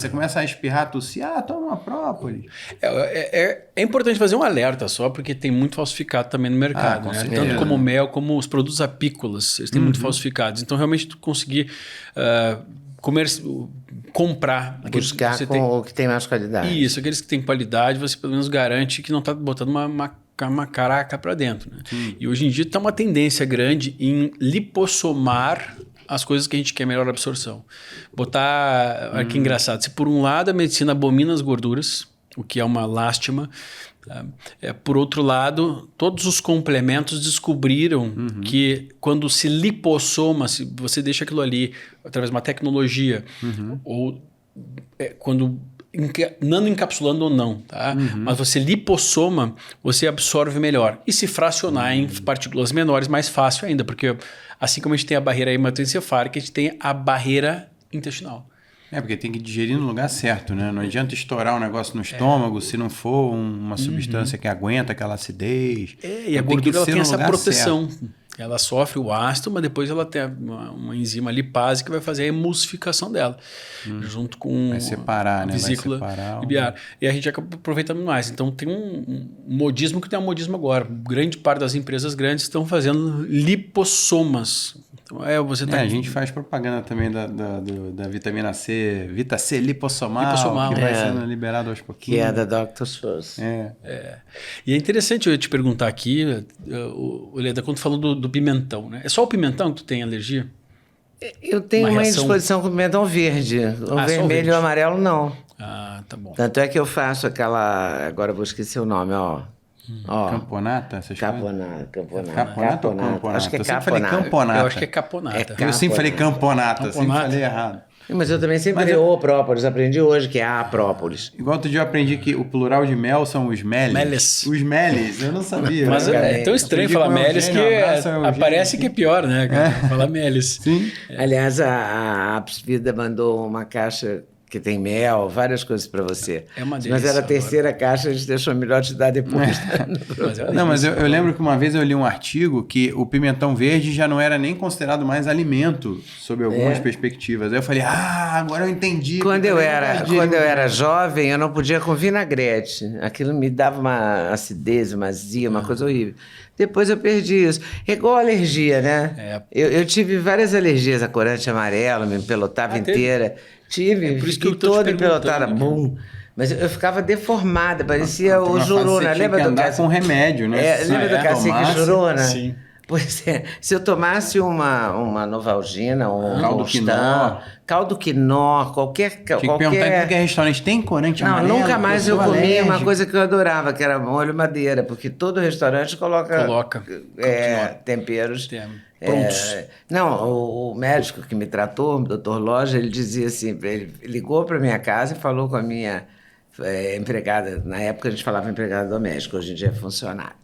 Você começa a espirrar, tossir, toma uma própolis. É importante fazer um alerta só, porque tem muito falsificado também no mercado. Né? Tanto como o mel, como os produtos apícolas, eles têm muito falsificados. Então, realmente, tu conseguir comprar... Buscar o que tem mais qualidade. Isso, aqueles que têm qualidade, você pelo menos garante que não está botando uma caraca para dentro. Né? E hoje em dia está uma tendência grande em lipossomar as coisas que a gente quer melhor absorção. Botar... Olha que engraçado. Se por um lado a medicina abomina as gorduras, o que é uma lástima, por outro lado, todos os complementos descobriram que quando se lipossoma, se você deixa aquilo ali através de uma tecnologia, ou quando... nano-encapsulando ou não, tá? Mas você lipossoma, você absorve melhor. E se fracionar em partículas menores, mais fácil ainda, porque assim como a gente tem a barreira hematoencefálica, a gente tem a barreira intestinal. Porque tem que digerir no lugar certo, né? Não adianta estourar um negócio no estômago se não for uma substância que aguenta aquela acidez. E a gordura ela tem essa proteção. Certo. Ela sofre o ácido, mas depois ela tem uma enzima lipase que vai fazer a emulsificação dela, junto com vai separar, a vesícula biliar. E a gente acaba aproveitando mais. Então tem um modismo que tem um modismo agora. Grande parte das empresas grandes estão fazendo lipossomas. Então, a gente faz propaganda também da vitamina C, Vita C lipossomal, que vai sendo liberado aos pouquinhos. Que é da Dr. Souza. E é interessante eu te perguntar aqui, Leda, quando tu falou do pimentão, né? É só o pimentão que tu tem alergia? Eu tenho uma indisposição com o pimentão verde. O vermelho e o amarelo, não. Tá bom. Tanto é que eu faço aquela... Agora eu vou esquecer o nome, Camponata? Caponata. Acho que é caponata. Falei camponata. Eu acho que é caponata. Eu sempre falei camponata, eu sempre falei errado. Mas eu também sempre falei própolis, aprendi hoje que é a própolis. Igual outro dia eu aprendi que o plural de mel são os meles. Meles. Os meles, eu não sabia. Mas é tão estranho falar meles que parece que é pior, né? Falar meles. Sim. Aliás, a Apsvida mandou uma caixa que tem mel, várias coisas para você. É uma delícia. Mas era a terceira caixa, a gente deixou melhor te dar depois. Mas eu lembro que uma vez eu li um artigo que o pimentão verde já não era nem considerado mais alimento, sob algumas perspectivas. Aí eu falei, agora eu entendi. Quando eu era jovem, eu não podia com vinagrete. Aquilo me dava uma acidez, uma azia, uma coisa horrível. Depois eu perdi isso. É igual alergia, né? Eu tive várias alergias, a corante amarela, me empelotava inteira. Tive, por isso que eu fiquei toda empelotada, mas eu ficava deformada, parecia o Juruna. Lembra do cacique? Com remédio, né? Lembra do cacique Juruna? Sim. Pois é, se eu tomasse uma Novalgina, caldo quinó, qualquer... Tinha que perguntar em qualquer restaurante, tem corante amarelo? Não, nunca mais eu comi uma coisa que eu adorava, que era molho madeira, porque todo restaurante coloca temperos... Prontos. O médico que me tratou, o Dr. Loja, ele dizia assim, ele ligou para minha casa e falou com a minha empregada, na época a gente falava empregada doméstica, hoje em dia é funcionário.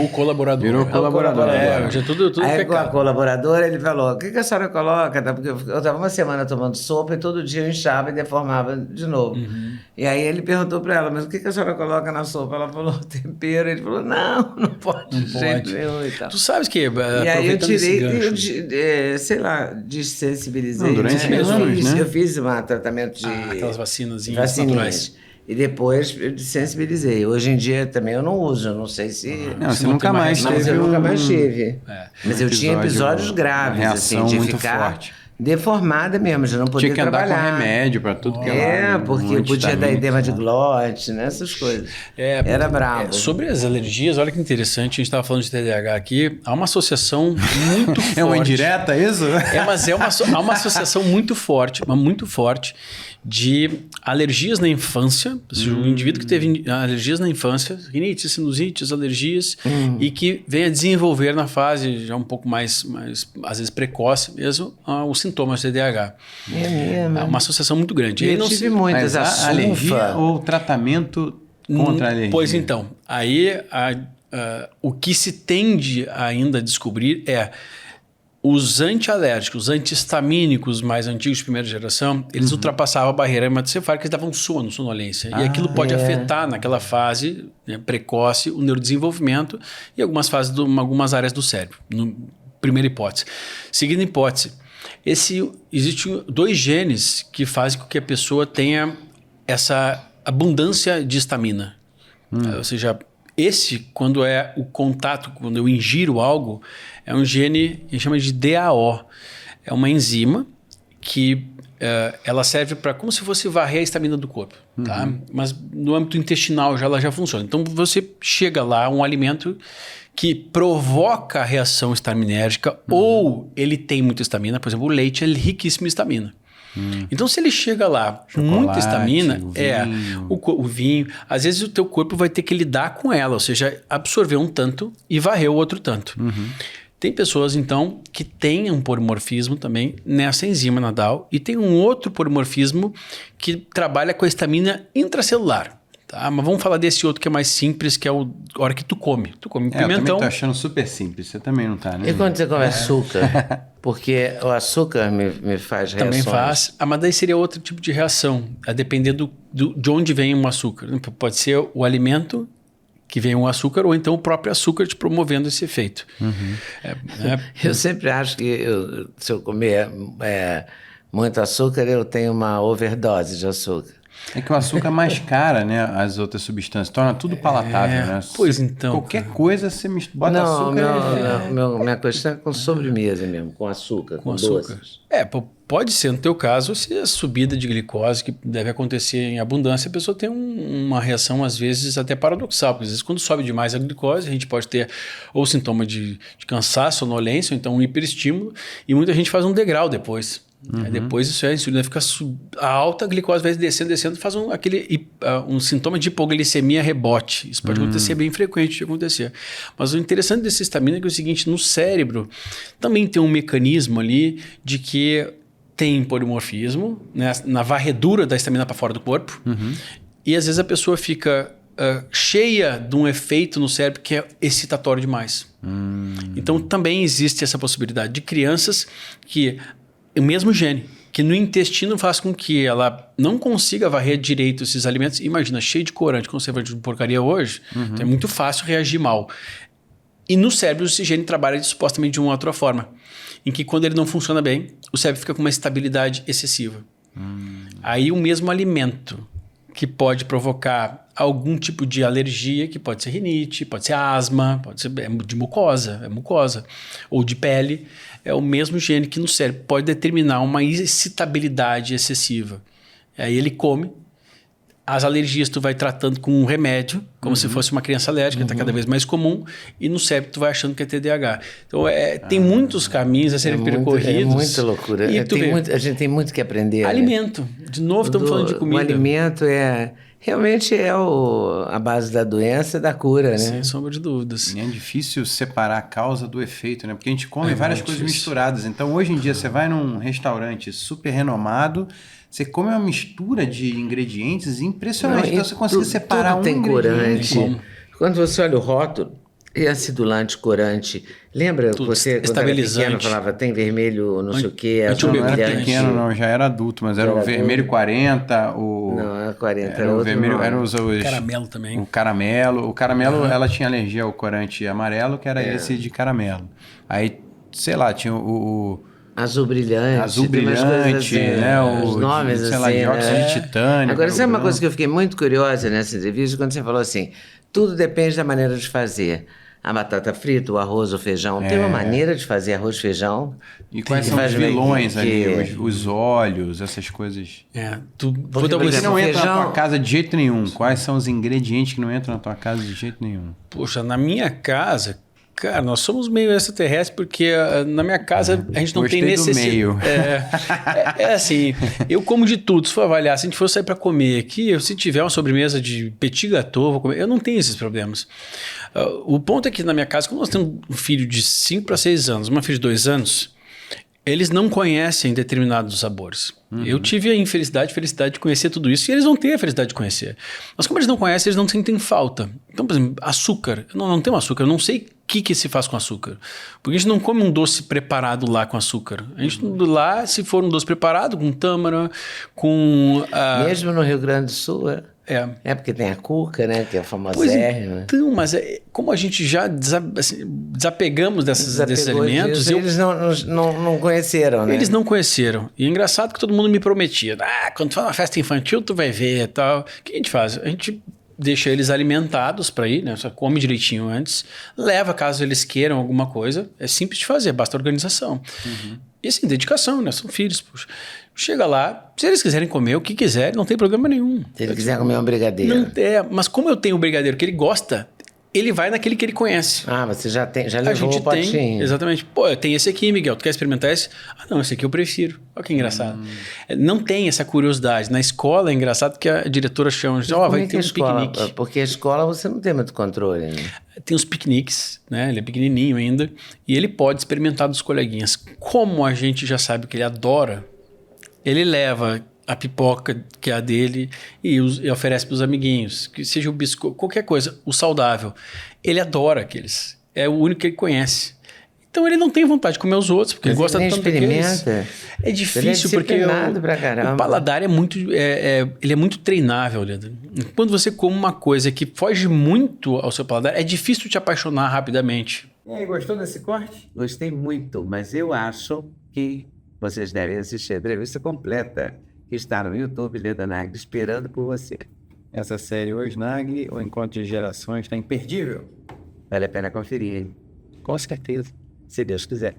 O colaborador. Virou colaborador. Já tudo aí com a colaboradora ele falou, o que a senhora coloca? Porque eu estava uma semana tomando sopa e todo dia eu inchava e deformava de novo. E aí ele perguntou para ela, mas o que a senhora coloca na sopa? Ela falou, tempero. Ele falou, não pode de jeito nenhum e tal. Tu sabes que... E aí eu tirei, desensibilizei. Durante anos, né? Eu fiz um tratamento de... aquelas vacinazinhas naturais. E depois eu desensibilizei. Hoje em dia também eu não uso, eu não sei se... Você nunca mais teve. Mas eu nunca mais tive. Mas eu tinha episódios graves, assim, de ficar deformada mesmo, já não podia trabalhar. Tinha que andar com remédio para tudo que é lado. Porque eu podia dar edema de glote, né? Essas coisas. Era bravo. Sobre as alergias, olha que interessante, a gente estava falando de TDAH aqui, há uma associação muito forte. É uma indireta isso? Mas há uma associação muito forte, de alergias na infância, ou seja, um indivíduo que teve alergias na infância, rinite, sinusites, alergias, e que vem a desenvolver na fase já um pouco mais às vezes precoce mesmo, os sintomas de TDAH. É mesmo. É uma associação muito grande. Eu tive muitas. Alergia ou tratamento contra a alergia? Pois então, aí o que se tende ainda a descobrir é os antialérgicos, os antihistamínicos mais antigos de primeira geração, eles ultrapassavam a barreira hematoencefálica, eles davam sono, sonolência. E aquilo pode afetar naquela fase precoce o neurodesenvolvimento e algumas áreas do cérebro. Primeira hipótese. Segunda hipótese, Existem 2 genes que fazem com que a pessoa tenha essa abundância de estamina. Ou seja, quando é o contato, quando eu ingiro algo, é um gene que a gente chama de DAO. É uma enzima que ela serve para como se fosse varrer a estamina do corpo. Tá? Mas no âmbito intestinal ela já funciona. Então você chega lá, um alimento que provoca a reação estaminérgica ou ele tem muita estamina. Por exemplo, o leite é riquíssimo em estamina. Então, se ele chega lá com muita estamina, o vinho, às vezes o teu corpo vai ter que lidar com ela, ou seja, absorver um tanto e varrer o outro tanto. Tem pessoas, então, que têm um polimorfismo também nessa enzima na DAO e tem um outro polimorfismo que trabalha com a estamina intracelular. Tá, mas vamos falar desse outro que é mais simples, que é a hora que tu come. Tu come pimentão. Eu também tô achando super simpis. Você também não tá, né? E quando você come açúcar? Porque o açúcar me faz reações. Também faz. Mas daí seria outro tipo de reação, a depender de onde vem o açúcar. Pode ser o alimento que vem o açúcar ou então o próprio açúcar te promovendo esse efeito. Eu sempre acho que se eu comer muito açúcar, eu tenho uma overdose de açúcar. É que o açúcar mascara, né, as outras substâncias, torna tudo palatável, né? Pois então. Qualquer coisa você bota açúcar. Minha questão é com sobremesa mesmo, com açúcar, com doces. Pode ser no teu caso, se a subida de glicose que deve acontecer em abundância, a pessoa tem uma reação às vezes até paradoxal, porque às vezes quando sobe demais a glicose, a gente pode ter ou sintoma de cansaço, sonolência, ou então um hiperestímulo, e muita gente faz um degrau depois. Depois isso a insulina fica alta, a glicose vai descendo, faz um sintoma de hipoglicemia rebote. Isso pode acontecer, bem frequente de acontecer. Mas o interessante dessa estamina é que é o seguinte, no cérebro também tem um mecanismo ali de que tem polimorfismo, né, na varredura da estamina para fora do corpo, e às vezes a pessoa fica cheia de um efeito no cérebro que é excitatório demais. Então também existe essa possibilidade de crianças que o mesmo gene, que no intestino faz com que ela não consiga varrer direito esses alimentos. Imagina, cheio de corante, conservante de porcaria hoje, então é muito fácil reagir mal. E no cérebro esse gene trabalha supostamente de uma outra forma, em que quando ele não funciona bem, o cérebro fica com uma estabilidade excessiva. Aí o mesmo alimento que pode provocar algum tipo de alergia, que pode ser rinite, pode ser asma, pode ser de mucosa, ou de pele, é o mesmo gene que no cérebro pode determinar uma excitabilidade excessiva. Aí ele come, as alergias tu vai tratando com um remédio, como se fosse uma criança alérgica, está cada vez mais comum, e no cérebro tu vai achando que é TDAH. Então tem muitos caminhos a serem percorridos. É muita loucura. A gente tem muito que aprender. Alimento. De novo, estamos falando de comida. O alimento realmente é a base da doença e da cura, né? Sem sombra de dúvidas. E é difícil separar a causa do efeito, né? Porque a gente come várias coisas misturadas. Então, hoje em dia, você vai num restaurante super renomado, você come uma mistura de ingredientes impressionante. Então, você consegue separar um ingrediente. Corante. Quando você olha o rótulo, e acidulante, corante. Lembra tudo você, quando era pequeno, falava tem vermelho, não sei o quê. Eu não era pequeno, não, já era adulto, mas era o vermelho 40, Não, era 40, era o vermelho, era os caramelo também. O caramelo, ela tinha alergia ao corante amarelo, que era esse de caramelo. Aí, sei lá, tinha o azul brilhante, assim, né? Os nomes sei lá, dióxido de titânio. Agora, sabe uma coisa que eu fiquei muito curiosa nessa entrevista, quando você falou assim, tudo depende da maneira de fazer. A batata frita, o arroz, o feijão. Tem uma maneira de fazer arroz e feijão. E quais são os vilões ali? Os óleos, essas coisas. Você não entra na tua casa de jeito nenhum. Quais são os ingredientes que não entram na tua casa de jeito nenhum? Poxa, na minha casa, cara, nós somos meio extraterrestres porque na minha casa a gente não tem necessidade. Meio. É assim, eu como de tudo. Se for avaliar, se a gente for sair para comer aqui, se tiver uma sobremesa de petit gâteau, vou comer. Eu não tenho esses problemas. O ponto é que na minha casa, como nós temos um filho de 5 para 6 anos, uma filha de 2 anos, eles não conhecem determinados sabores. Eu tive a infelicidade e felicidade de conhecer tudo isso e eles vão ter a felicidade de conhecer. Mas como eles não conhecem, eles não sentem falta. Então, por exemplo, açúcar. Eu não tenho açúcar, eu não sei o que se faz com açúcar. Porque a gente não come um doce preparado lá com açúcar. A gente lá, se for um doce preparado, com tâmara, com... Mesmo no Rio Grande do Sul, É porque tem a cuca, né? Que é famosérrima. Então, mas como a gente já desapegamos desses alimentos... Eles não conheceram, né? Eles não conheceram. E é engraçado que todo mundo me prometia. Quando tu for uma festa infantil, tu vai ver e tal. O que a gente faz? A gente deixa eles alimentados para ir, né? Só come direitinho antes. Leva caso eles queiram alguma coisa. É simples de fazer, basta organização. E assim, dedicação, né? São filhos, puxa. Chega lá, se eles quiserem comer o que quiserem, não tem problema nenhum. Se ele quiser comer um brigadeiro. Não, mas como eu tenho o brigadeiro que ele gosta, ele vai naquele que ele conhece. Você já levou o potinho. Exatamente. Pô, eu tenho esse aqui, Miguel, tu quer experimentar esse? Não, esse aqui eu prefiro. Olha que engraçado. Não tem essa curiosidade. Na escola é engraçado que a diretora chama de, vai ter um piquenique. Porque a escola você não tem muito controle, né? Tem os piqueniques, né? Ele é pequenininho ainda. E ele pode experimentar dos coleguinhas. Como a gente já sabe que ele adora, ele leva a pipoca, que é a dele, e oferece para os amiguinhos. Que seja o biscoito, qualquer coisa, o saudável. Ele adora aqueles. É o único que ele conhece. Então ele não tem vontade de comer os outros, porque ele gosta tanto daqueles. É difícil, porque o paladar é muito... ele é muito treinável, Leandro. Quando você come uma coisa que foge muito ao seu paladar, é difícil te apaixonar rapidamente. E aí, gostou desse corte? Gostei muito, mas eu acho que vocês devem assistir a entrevista completa, que está no YouTube, Leda Nagli, esperando por você. Essa série Os Nagli, o Encontro de Gerações, está imperdível. Vale a pena conferir, hein? Com certeza. Se Deus quiser.